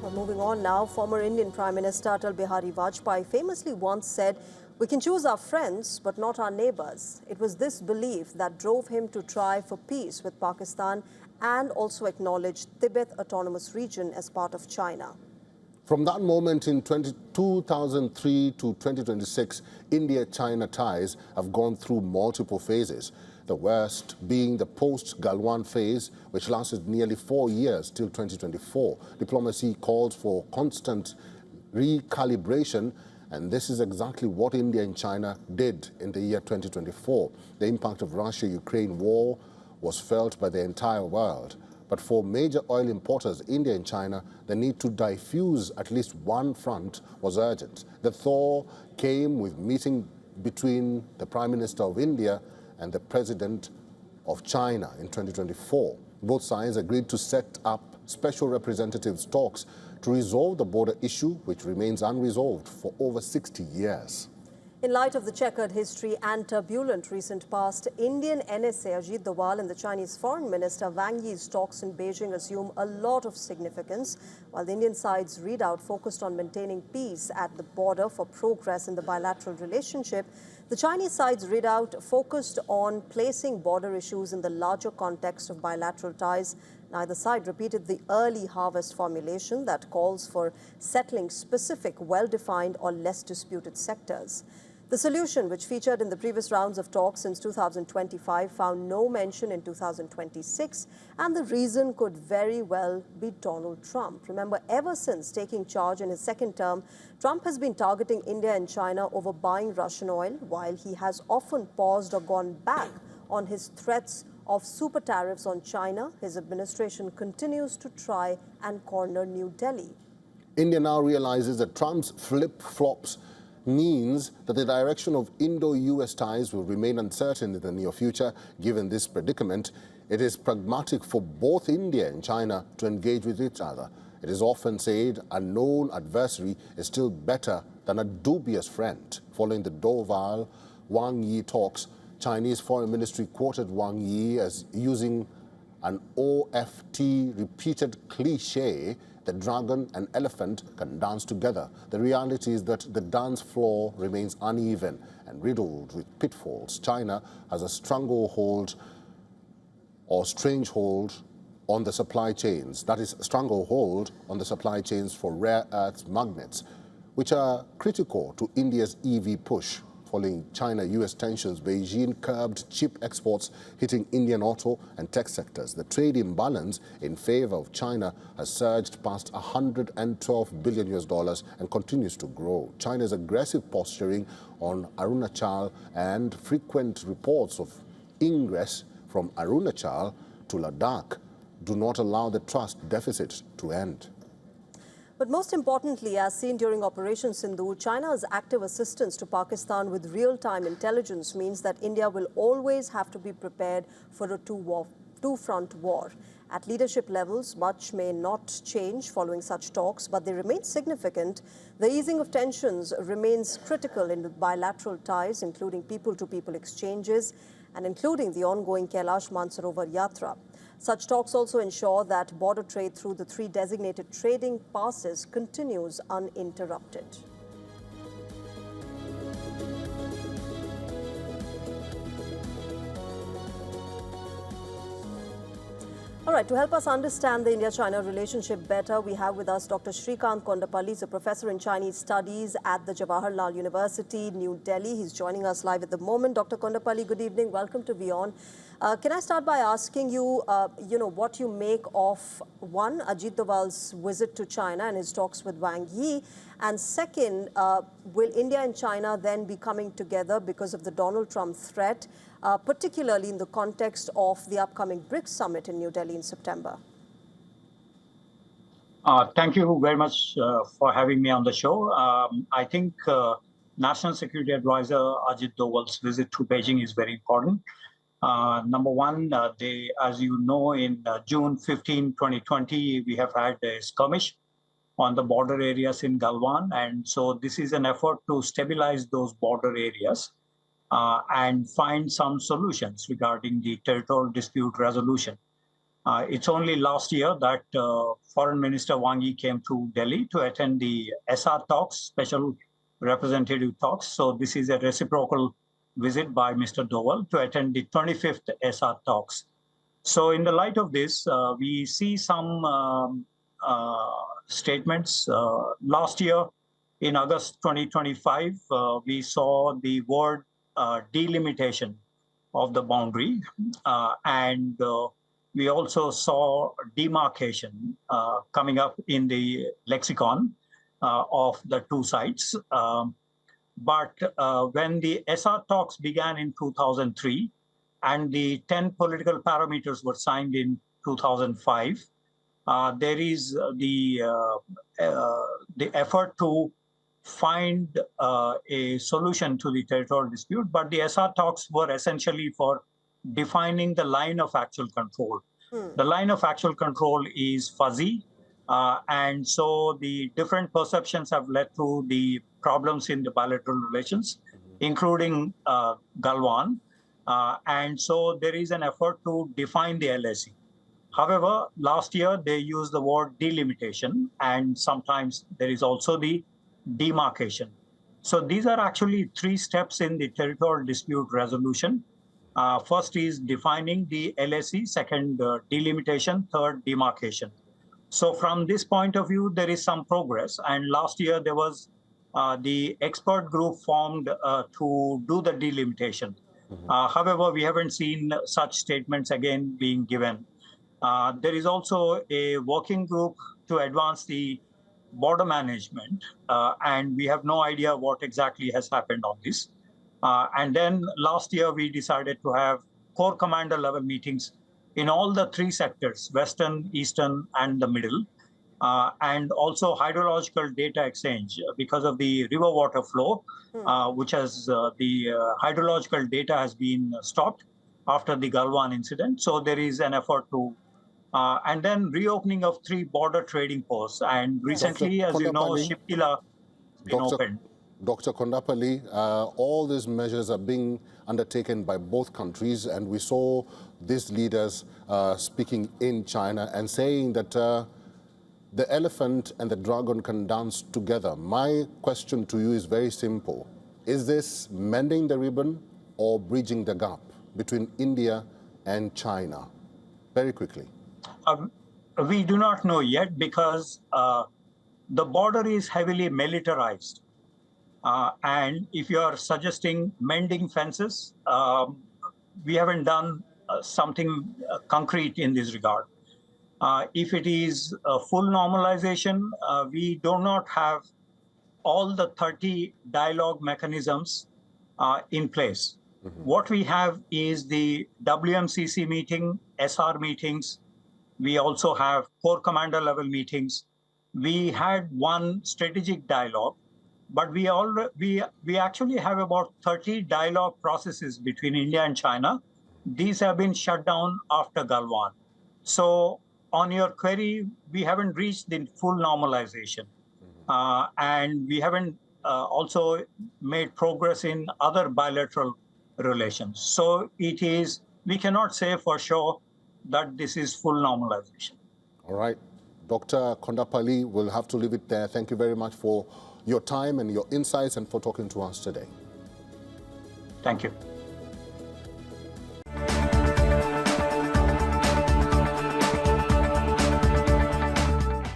Well, moving on now, former Indian Prime Minister Atal Bihari Vajpayee famously once said, "We can choose our friends, but not our neighbors." It was this belief that drove him to try for peace with Pakistan and also acknowledge Tibet Autonomous Region as part of China. From that moment in 2003 to 2026, India-China ties have gone through multiple phases. The worst being the post-Galwan phase, which lasted nearly 4 years till 2024. Diplomacy calls for constant recalibration, and this is exactly what India and China did in the year 2024. The impact of Russia-Ukraine war was felt by the entire world. But for major oil importers, India and China, the need to diffuse at least one front was urgent. The thaw came with meeting between the Prime Minister of India and the President of China in 2024. Both sides agreed to set up special representatives talks to resolve the border issue, which remains unresolved for over 60 years. In light of the checkered history and turbulent recent past, Indian NSA Ajit Doval and the Chinese Foreign Minister Wang Yi's talks in Beijing assume a lot of significance, while the Indian side's readout focused on maintaining peace at the border for progress in the bilateral relationship. The Chinese side's readout focused on placing border issues in the larger context of bilateral ties. Neither side repeated the early harvest formulation that calls for settling specific, well-defined or less disputed sectors. The solution, which featured in the previous rounds of talks since 2025, found no mention in 2026, and the reason could very well be Donald Trump. Remember, ever since taking charge in his second term, Trump has been targeting India and China over buying Russian oil, while he has often paused or gone back on his threats of super tariffs on China. His administration continues to try and corner New Delhi. India now realizes that Trump's flip-flops means that the direction of Indo-US ties will remain uncertain in the near future. Given this predicament, it is pragmatic for both India and China to engage with each other. It is often said a known adversary is still better than a dubious friend. Following the Doval Wang Yi talks, Chinese Foreign Ministry quoted Wang Yi as using an oft-repeated cliché: the dragon and elephant can dance together. The reality is that the dance floor remains uneven and riddled with pitfalls. China has a stranglehold or strange hold on the supply chains. That is, stranglehold on the supply chains for rare earth magnets, which are critical to India's EV push. Following China-US tensions, Beijing curbed chip exports, hitting Indian auto and tech sectors. The trade imbalance in favor of China has surged past $112 billion and continues to grow. China's aggressive posturing on Arunachal and frequent reports of ingress from Arunachal to Ladakh do not allow the trust deficit to end. But most importantly, as seen during Operation Sindoor, China's active assistance to Pakistan with real-time intelligence means that India will always have to be prepared for a two-front war. At leadership levels, much may not change following such talks, but they remain significant. The easing of tensions remains critical in bilateral ties, including people-to-people exchanges and including the ongoing Kailash Mansarovar Yatra. Such talks also ensure that border trade through the 3 designated trading passes continues uninterrupted. All right, to help us understand the India-China relationship better, we have with us Dr. Shrikant Kondapalli. He's a professor in Chinese studies at the Jawaharlal University, New Delhi. He's joining us live at the moment. Dr. Kondapalli, good evening. Welcome to WION. Can I start by asking you, what you make of, one, Ajit Doval's visit to China and his talks with Wang Yi, and second, will India and China then be coming together because of the Donald Trump threat, particularly in the context of the upcoming BRICS summit in New Delhi in September? Thank you very much for having me on the show. I think National Security Advisor Ajit Doval's visit to Beijing is very important. Number one, as you know, in June 15, 2020, we have had a skirmish on the border areas in Galwan. And so this is an effort to stabilize those border areas and find some solutions regarding the territorial dispute resolution. It's only last year that Foreign Minister Wang came to Delhi to attend the SR talks, special representative talks. So this is a reciprocal visit by Mr. Doval to attend the 25th SR talks. So in the light of this, we see some statements. Last year, in August 2025, we saw the word delimitation of the boundary, and we also saw demarcation coming up in the lexicon of the two sides. But when the SR talks began in 2003 and the 10 political parameters were signed in 2005, there is the effort to find a solution to the territorial dispute, but the SR talks were essentially for defining the line of actual control. The line of actual control is fuzzy, and so the different perceptions have led to the problems in the bilateral relations, including Galwan, and so there is an effort to define the LAC. However, last year they used the word delimitation, and sometimes there is also the demarcation. So these are actually three steps in the territorial dispute resolution. First is defining the LAC, second delimitation, third demarcation. So from this point of view, there is some progress. And last year there was the expert group formed to do the delimitation. However, we haven't seen such statements again being given. There is also a working group to advance the border management, and we have no idea what exactly has happened on this. And then last year, we decided to have core commander level meetings in all the three sectors, Western, Eastern, and the Middle, and also hydrological data exchange because of the river water flow, which has the hydrological data has been stopped after the Galwan incident. So there is an effort to and then reopening of 3 border trading posts. And recently, as you know, Shipkila has been opened. Dr. Kondapalli, all these measures are being undertaken by both countries, and we saw these leaders speaking in China and saying that the elephant and the dragon can dance together. My question to you is very simple. Is this mending the ribbon or bridging the gap between India and China? Very quickly. We do not know yet because the border is heavily militarized. And if you are suggesting mending fences, we haven't done something concrete in this regard. If it is full normalization, we do not have all the 30 dialogue mechanisms in place. What we have is the WMCC meeting, SR meetings. We also have core commander level meetings. We had one strategic dialogue, but we actually have about 30 dialogue processes between India and China. These have been shut down after Galwan. So on your query, we haven't reached the full normalization. And we haven't also made progress in other bilateral relations. So we cannot say for sure that this is full normalization. All right. Dr. Kondapalli, we'll have to leave it there. Thank you very much for your time and your insights and for talking to us today. Thank you.